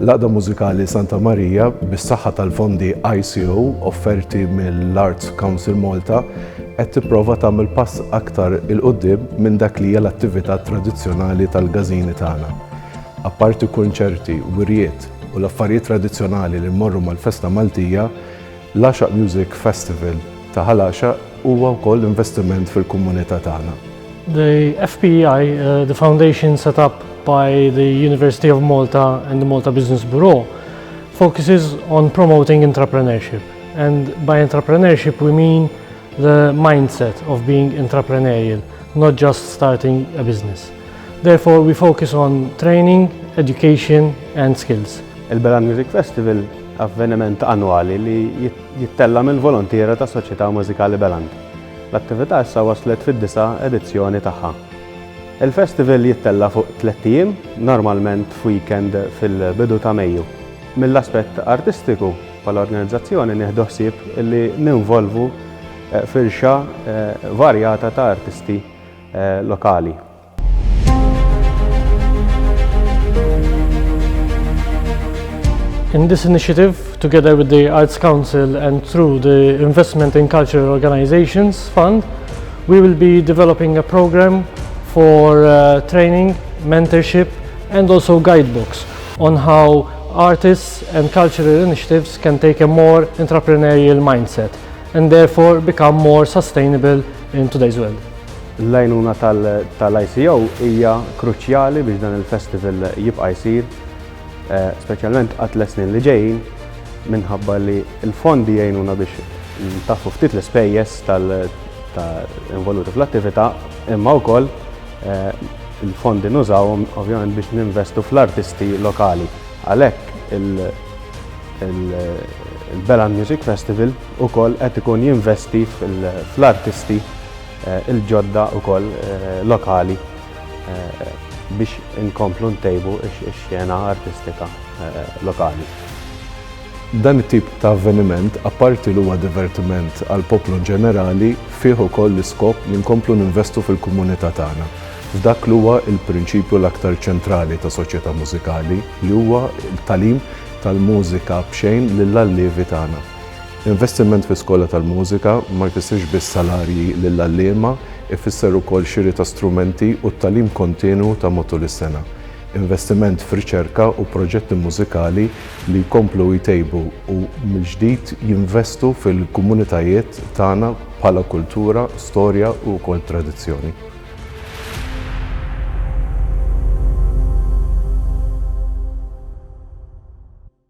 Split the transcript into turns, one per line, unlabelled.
L-għaqda mużikali Santa Marija bis-saħħa tal-fondi ICO offerti mill-Arts Council Malta qed tipprova tagħmel pass aktar il-qudiem minn dak li hija l-attività tradizzjonali tal-Għażini tagħna. Apparti kunċerti, wirjiet u l-affarijiet tradizzjonali li mmorru mal-Festa Maltija, l-Għaxaq Music Festival ta' Ħalaxaq huwa wkoll investiment fil-komunità tagħna.
The FPEI, the foundation set up by the University of Malta and the Malta Business Bureau, focuses on promoting entrepreneurship. And by entrepreneurship we mean the mindset of being entrepreneurial, not just starting a business. Therefore we focus on training, education and skills.
Il-Beland Music Festival avveniment annwali li jittella mill-volontiera ta' Soċjetà Mużikali Beland. L-attività issa waslet fid-9 edizzjoni tagħha. Il-festival jittella fuq 3 ijiem, normalment f'weekend fil-bidu ta' Mejju. Mill-aspett artistiku bħala organizzazzjoni nieħdu ħsieb li ninvolvu firxa varjata ta' artisti lokali.
In this initiative, together with the Arts Council and through the Investment in Cultural Organizations Fund, we will be developing a program for training, mentorship and also guidebooks on how artists and cultural initiatives can take a more entrepreneurial mindset and therefore become more sustainable in today's world.
L-għajnuna tal-ICO hija kruċjali biex dan il-festival jibqa' jsir, speċjalment għat snin li ġejjin, minħabba li l-fondi jgħinuna biex ntaffu ftit l-ispejjeż tal-involuti fl-attività, imma wkoll il-fondi nużawhom ovvjament biex ninvestu fl-artisti lokali. Għalhekk il-Beland Music Festival ukoll qed ikun jinvesti fl-artisti il-ġodda wkoll lokali biex inkomplu ntejbu x-xena artistika lokali.
Dan it-tip ta' avveniment, apparti li huwa divertiment għal poplu ġenerali, fih ukoll l-iskop li nkomplu ninvestu fil-komunità tagħna. F'dak li huwa l-prinċipju l-aktar ċentrali ta' soċjetà mużikali li huwa l-tagħlim tal-mużika b'xejn lill-allievi tagħna. Investiment fi skola tal-mużika ma jfissirx biss salarji lill-alliema, ifisser ukoll xiri ta' strumenti u t-tagħlim kontinu ta' matul is-sena. Investiment f'riċerka u proġetti mużikali li jkomplu jtejbu u mill-ġdid jinvestu fil-komunitajiet tagħna bħala kultura, storja u wkoll tradizzjoni.